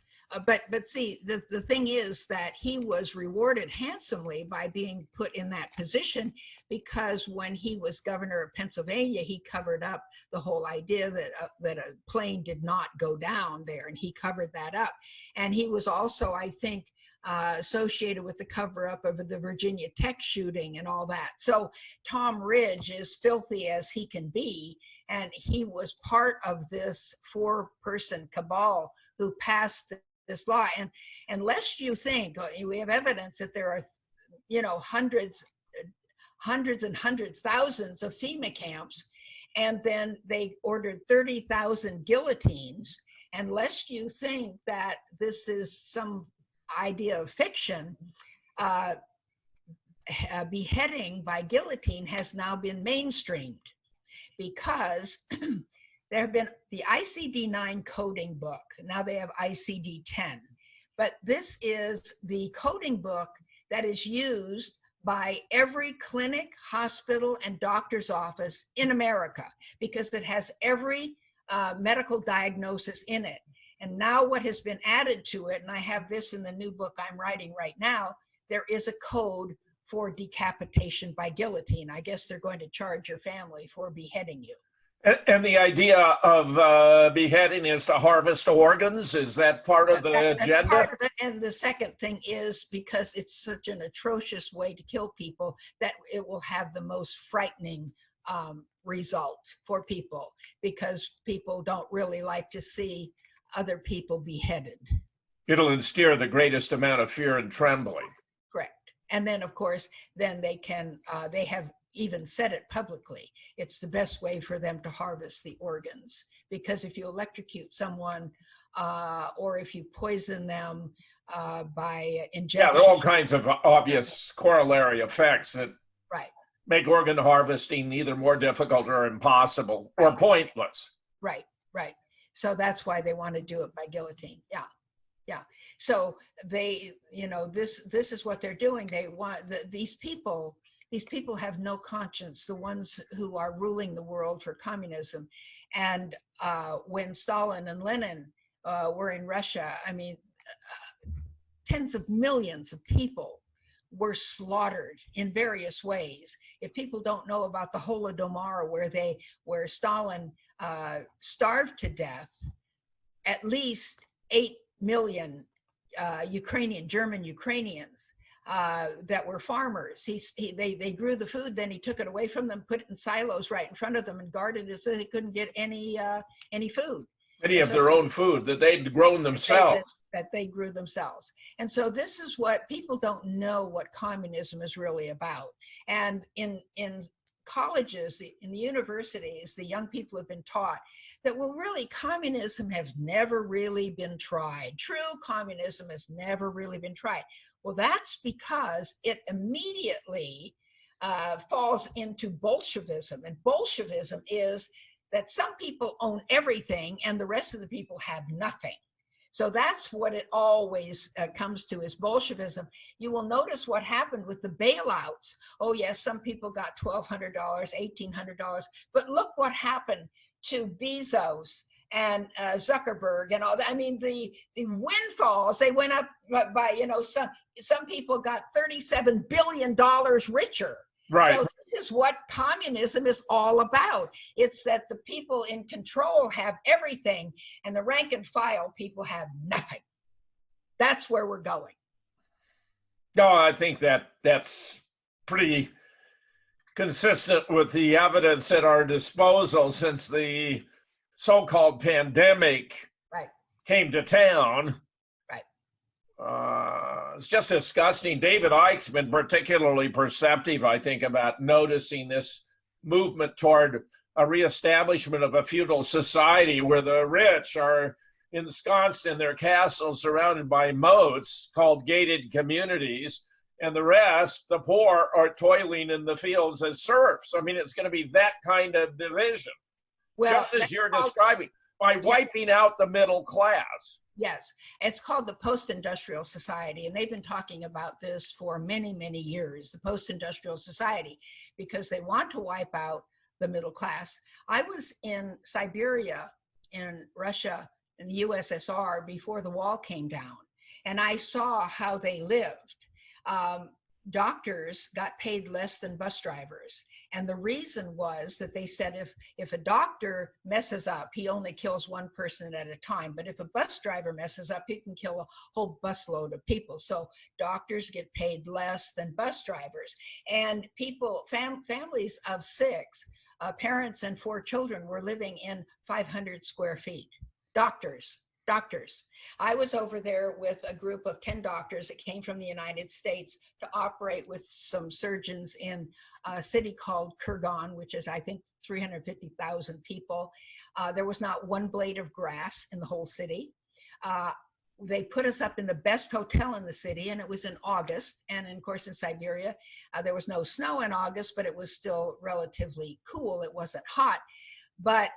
[SPEAKER 2] But see, the thing is that he was rewarded handsomely by being put in that position, because when he was governor of Pennsylvania, he covered up the whole idea that a plane did not go down there, and he covered that up. And he was also, I think, associated with the cover-up of the Virginia Tech shooting and all that. So Tom Ridge is filthy as he can be, and he was part of this 4-person cabal who passed this law. And unless you think, we have evidence that there are, hundreds and hundreds, thousands of FEMA camps, and then they ordered 30,000 guillotines. Unless you think that this is some idea of fiction, beheading by guillotine has now been mainstreamed, because there have been the ICD-9 coding book. Now they have ICD-10. But this is the coding book that is used by every clinic, hospital, and doctor's office in America, because it has every medical diagnosis in it. And now what has been added to it, and I have this in the new book I'm writing right now, there is a code for decapitation by guillotine. I guess they're going to charge your family for beheading you.
[SPEAKER 1] And the idea of beheading is to harvest organs. Is that part of the
[SPEAKER 2] That's part
[SPEAKER 1] agenda?
[SPEAKER 2] of it. And the second thing is because it's such an atrocious way to kill people that it will have the most frightening result for people, because people don't really like to see other people beheaded.
[SPEAKER 1] It'll instill the greatest amount of fear and trembling.
[SPEAKER 2] Correct. And then, of course, then they can, they have even said it publicly. It's the best way for them to harvest the organs, because if you electrocute someone or if you poison them by injection.
[SPEAKER 1] Yeah, there are all kinds of obvious corollary effects that
[SPEAKER 2] Right.
[SPEAKER 1] make organ harvesting either more difficult or impossible or pointless.
[SPEAKER 2] Right, right. So that's why they want to do it by guillotine. Yeah, yeah. So they, you know, this is what they're doing. They want these people have no conscience, the ones who are ruling the world for communism. And when Stalin and Lenin were in Russia, I mean, tens of millions of people were slaughtered in various ways. If people don't know about the Holodomor, where Stalin starved to death at least 8 million German Ukrainians that were farmers. They grew the food, then he took it away from them, put it in silos right in front of them, and guarded it so they couldn't get any food.
[SPEAKER 1] Any of their own food that they'd grown themselves.
[SPEAKER 2] That they grew themselves. And so this is what people don't know, what communism is really about. And in colleges, in the universities, the young people have been taught that, well, really, communism has never really been tried. True communism has never really been tried. Well, that's because it immediately falls into Bolshevism. And Bolshevism is that some people own everything and the rest of the people have nothing. So that's what it always comes to, is Bolshevism. You will notice what happened with the bailouts. Oh yes, some people got $1,200, $1,800, but look what happened to Bezos and Zuckerberg and all that. I mean, the windfalls, they went up by, you know, some people got $37 billion richer.
[SPEAKER 1] Right.
[SPEAKER 2] So this is what communism is all about. It's that the people in control have everything and the rank and file people have nothing. That's where we're going.
[SPEAKER 1] No, I think that's pretty consistent with the evidence at our disposal since the so-called pandemic came to town. It's just disgusting. David Icke's been particularly perceptive, I think, about noticing this movement toward a reestablishment of a feudal society where the rich are ensconced in their castles surrounded by moats called gated communities, and the rest, the poor, are toiling in the fields as serfs. I mean, it's going to be that kind of division, well, just as you're describing, by wiping out the middle class.
[SPEAKER 2] Yes, it's called the Post-Industrial Society, and they've been talking about this for many, many years, the Post-Industrial Society, because they want to wipe out the middle class. I was in Siberia, in Russia, in the USSR, before the wall came down, and I saw how they lived. Doctors got paid less than bus drivers. And the reason was that they said if a doctor messes up, he only kills one person at a time. But if a bus driver messes up, he can kill a whole busload of people. So doctors get paid less than bus drivers. And people, families of 6, parents and 4 children were living in 500 square feet. Doctors. I was over there with a group of 10 doctors that came from the United States to operate with some surgeons in a city called Kurgan, which is, I think, 350,000 people. There was not one blade of grass in the whole city. They put us up in the best hotel in the city, and it was in August. And of course, in Siberia, there was no snow in August, but it was still relatively cool. It wasn't hot. But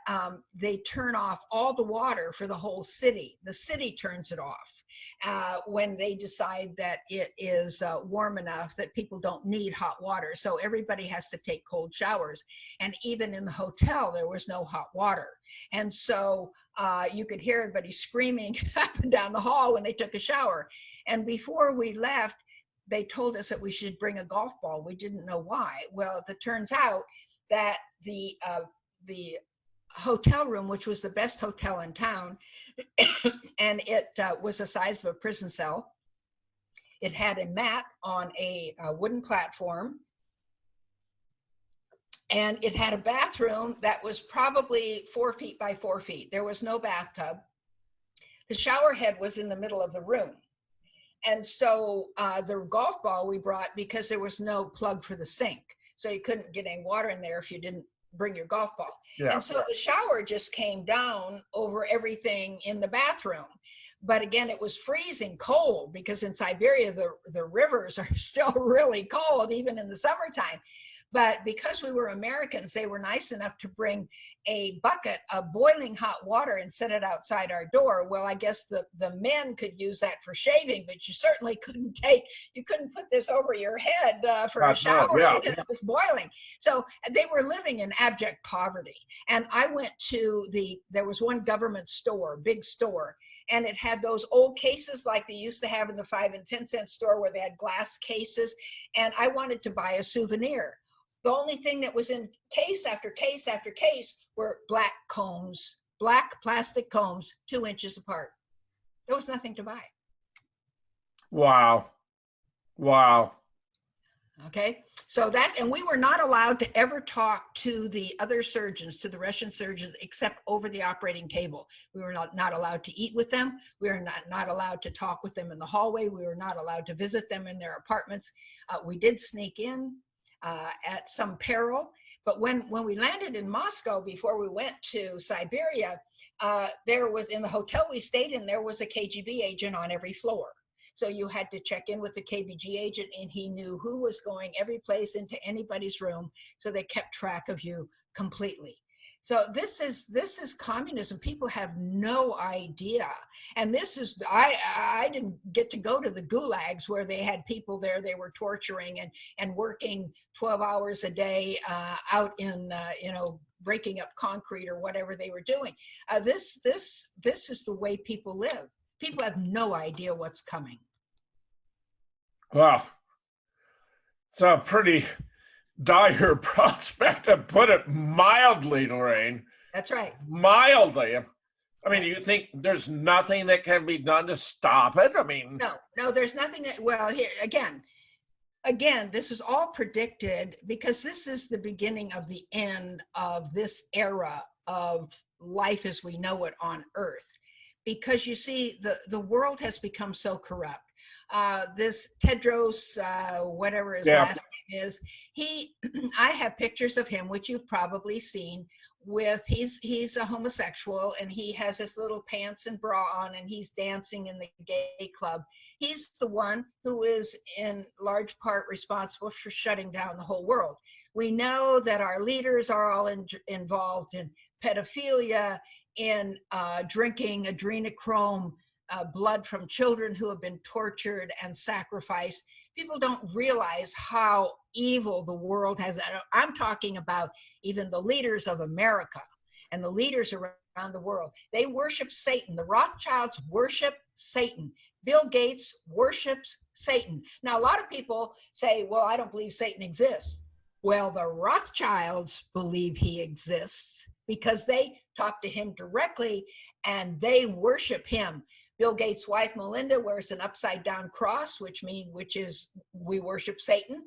[SPEAKER 2] they turn off all the water for the whole city. The city turns it off when they decide that it is warm enough that people don't need hot water. So everybody has to take cold showers. And even in the hotel, there was no hot water. And so you could hear everybody screaming up and down the hall when they took a shower. And before we left, they told us that we should bring a golf ball. We didn't know why. Well, it turns out that the hotel room, which was the best hotel in town, and it was the size of a prison cell. It had a mat on a wooden platform, and it had a bathroom that was probably 4 feet by 4 feet. There was no bathtub. The shower head was in the middle of the room. And so the golf ball we brought, because there was no plug for the sink, so you couldn't get any water in there if you didn't bring your golf ball.
[SPEAKER 1] Yeah.
[SPEAKER 2] And so the shower just came down over everything in the bathroom. But again, it was freezing cold, because in Siberia, the rivers are still really cold, even in the summertime. But because we were Americans, they were nice enough to bring a bucket of boiling hot water and set it outside our door. Well, I guess the men could use that for shaving, but you certainly couldn't put this over your head for a shower, because it was boiling. So they were living in abject poverty. And I went to there was one government store, big store, and it had those old cases like they used to have in the 5 and 10 cent store, where they had glass cases. And I wanted to buy a souvenir. The only thing that was in case after case after case were black combs, black plastic combs, 2 inches apart. There was nothing to buy.
[SPEAKER 1] Wow. Wow.
[SPEAKER 2] Okay. So and we were not allowed to ever talk to the other surgeons, to the Russian surgeons, except over the operating table. We were not allowed to eat with them. We were not allowed to talk with them in the hallway. We were not allowed to visit them in their apartments. We did sneak in at some peril. But when we landed in Moscow, before we went to Siberia, there was, in the hotel we stayed in, there was a KGB agent on every floor. So you had to check in with the KGB agent, and he knew who was going every place into anybody's room. So they kept track of you completely. So this is communism. People have no idea. And this is, I didn't get to go to the gulags where they had people there they were torturing and working 12 hours a day out in, breaking up concrete or whatever they were doing. This is the way people live. People have no idea what's coming.
[SPEAKER 1] Wow. It's a pretty dire prospect, to put it mildly, Lorraine.
[SPEAKER 2] That's right.
[SPEAKER 1] Mildly. I mean, you think there's nothing that can be done to stop it? I mean,
[SPEAKER 2] no, there's nothing that, well, here again, this is all predicted, because this is the beginning of the end of this era of life as we know it on Earth. Because you see, the world has become so corrupt. This Tedros, whatever his last name is, I have pictures of him, which you've probably seen, with, he's a homosexual, and he has his little pants and bra on, and he's dancing in the gay club. He's the one who is in large part responsible for shutting down the whole world. We know that our leaders are all involved in pedophilia, in drinking adrenochrome blood from children who have been tortured and sacrificed. People don't realize how evil the world has. I'm talking about even the leaders of America and the leaders around the world. They worship Satan. The Rothschilds worship Satan. Bill Gates worships Satan. Now, a lot of people say, well, I don't believe Satan exists. Well, the Rothschilds believe he exists, because they talk to him directly and they worship him. Bill Gates' wife, Melinda, wears an upside down cross, which is we worship Satan.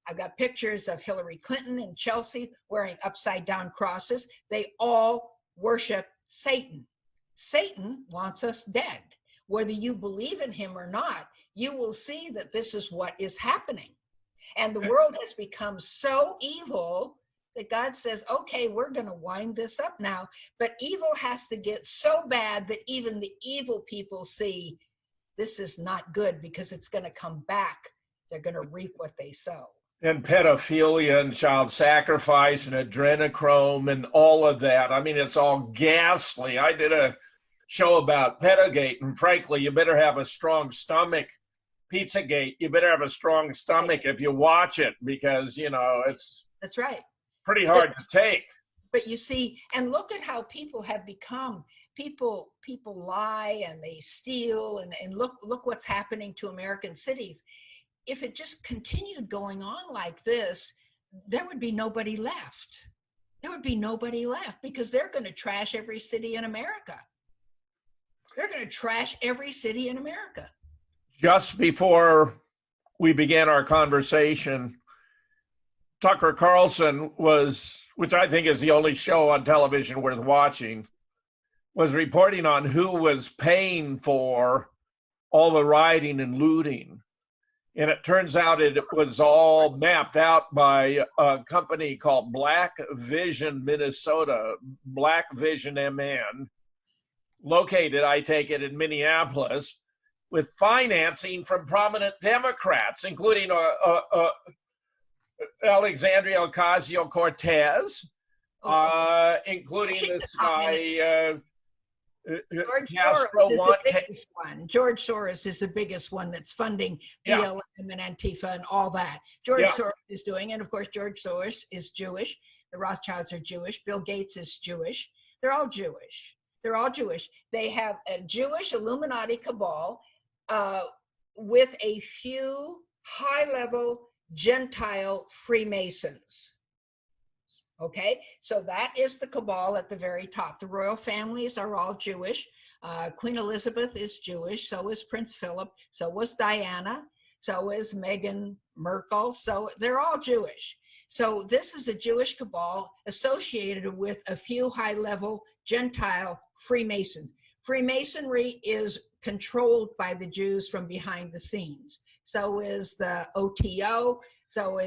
[SPEAKER 2] I've got pictures of Hillary Clinton and Chelsea wearing upside down crosses. They all worship Satan. Satan wants us dead. Whether you believe in him or not, you will see that this is what is happening. And the world has become so evil that God says, okay, we're going to wind this up now. But evil has to get so bad that even the evil people see this is not good, because it's going to come back. They're going to reap what they sow.
[SPEAKER 1] And pedophilia and child sacrifice and adrenochrome and all of that. I mean, it's all ghastly. I did a show about Pedogate, and frankly, you better have a strong stomach. Pizzagate, you better have a strong stomach if you watch it, because, it's... That's right. Pretty hard to take.
[SPEAKER 2] But you see, and look at how people have become. People lie and they steal, and look what's happening to American cities. If it just continued going on like this, there would be nobody left. there would be nobody left, because they're going to trash every city in America. They're going to trash every city in America.
[SPEAKER 1] Just before we began our conversation, Tucker Carlson was, which I think is the only show on television worth watching, was reporting on who was paying for all the rioting and looting. And it turns out it was all mapped out by a company called Black Vision Minnesota, Black Vision MN, located, I take it, in Minneapolis, with financing from prominent Democrats, including Alexandria Ocasio-Cortez, including this guy,
[SPEAKER 2] George
[SPEAKER 1] Castro.
[SPEAKER 2] Soros is the biggest one. George Soros is the biggest one that's funding BLM and Antifa and all that. George Soros is doing, and of course, George Soros is Jewish. The Rothschilds are Jewish. Bill Gates is Jewish. They're all Jewish. They're all Jewish. They have a Jewish Illuminati cabal with a few high-level Gentile Freemasons. Okay, so that is the cabal at the very top. The royal families are all Jewish. Queen Elizabeth is Jewish, so is Prince Philip, so was Diana, so is Meghan Markle, so they're all Jewish. So this is a Jewish cabal associated with a few high-level Gentile Freemasons. Freemasonry is controlled by the Jews from behind the scenes. So is the OTO, so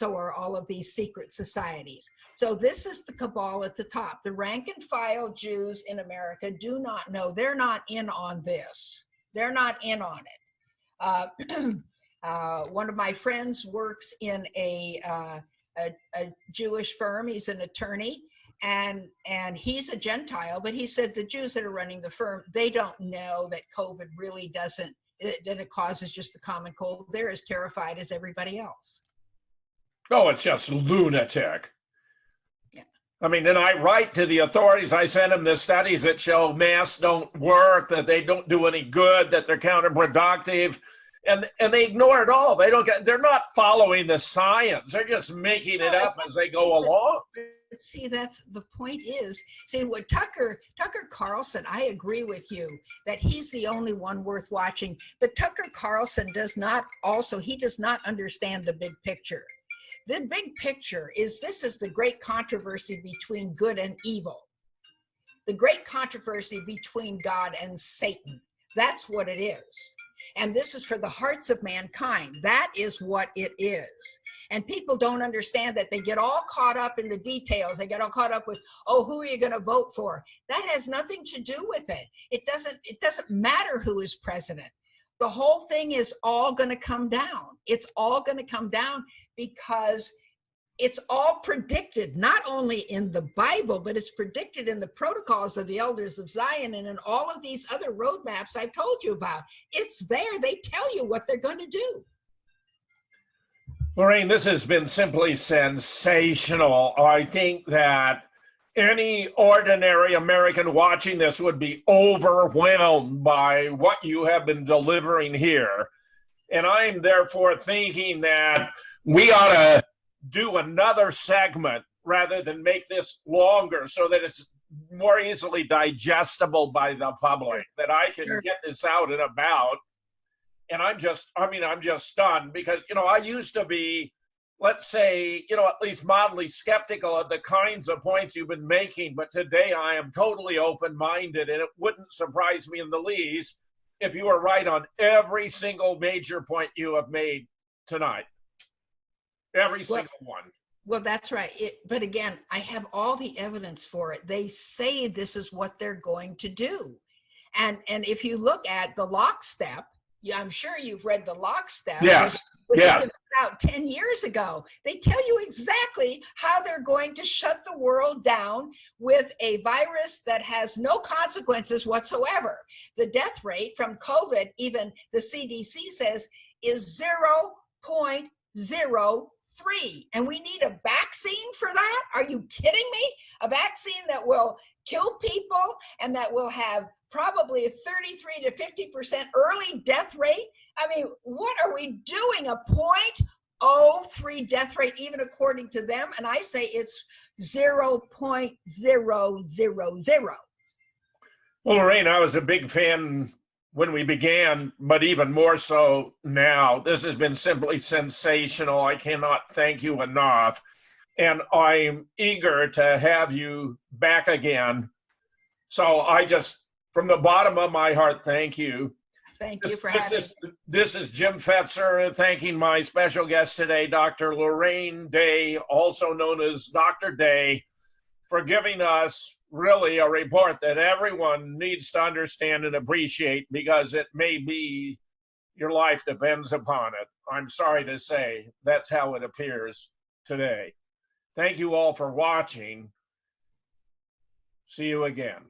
[SPEAKER 2] are all of these secret societies. So this is the cabal at the top. The rank and file Jews in America do not know. They're not in on this. They're not in on it. One of my friends works in a Jewish firm. He's an attorney, and he's a Gentile, but he said the Jews that are running the firm, they don't know that COVID really doesn't, that it causes just the common cold. They're as terrified as everybody else.
[SPEAKER 1] Oh, it's just lunatic.
[SPEAKER 2] Yeah.
[SPEAKER 1] I mean, and I write to the authorities. I send them the studies that show masks don't work, that they don't do any good, that they're counterproductive, and they ignore it all. They're not following the science. They're just making it up as they go along.
[SPEAKER 2] See, that's the point is, see what Tucker Carlson, I agree with you that he's the only one worth watching, but Tucker Carlson does not understand the big picture. The big picture is, this is the great controversy between good and evil. The great controversy between God and Satan. That's what it is. And this is for the hearts of mankind. That is what it is. And people don't understand that. They get all caught up in the details. They get all caught up with, oh, who are you going to vote for? That has nothing to do with it. It doesn't matter who is president. The whole thing is all going to come down. It's all going to come down because it's all predicted, not only in the Bible, but it's predicted in the protocols of the elders of Zion and in all of these other roadmaps I've told you about. It's there. They tell you what they're going to do.
[SPEAKER 1] Lorraine, this has been simply sensational. I think that any ordinary American watching this would be overwhelmed by what you have been delivering here. And I'm therefore thinking that we ought to do another segment rather than make this longer so that it's more easily digestible by the public, that I can get this out and about. And I'm just stunned because, I used to be, let's say, at least mildly skeptical of the kinds of points you've been making. But today I am totally open-minded, and it wouldn't surprise me in the least if you were right on every single major point you have made tonight. Every single one.
[SPEAKER 2] Well, that's right. But again, I have all the evidence for it. They say this is what they're going to do. And if you look at the lockstep, I'm sure you've read the lockstep.
[SPEAKER 1] Yes.
[SPEAKER 2] Which
[SPEAKER 1] yeah.
[SPEAKER 2] was about 10 years ago. They tell you exactly how they're going to shut the world down with a virus that has no consequences whatsoever. The death rate from COVID, even the CDC says, is 0.03. And we need a vaccine for that? Are you kidding me? A vaccine that will kill people and that will have probably a 33 to 50% early death rate? I mean, what are we doing? A 0.03 death rate, even according to them. And I say it's 0.0000.
[SPEAKER 1] Well, Lorraine, I was a big fan when we began, but even more so now. This has been simply sensational. I cannot thank you enough. And I'm eager to have you back again. So I just, from the bottom of my heart, thank you.
[SPEAKER 2] Thank you for having me.
[SPEAKER 1] This is Jim Fetzer thanking my special guest today, Dr. Lorraine Day, also known as Dr. Day, for giving us really a report that everyone needs to understand and appreciate, because it may be your life depends upon it. I'm sorry to say that's how it appears today. Thank you all for watching. See you again.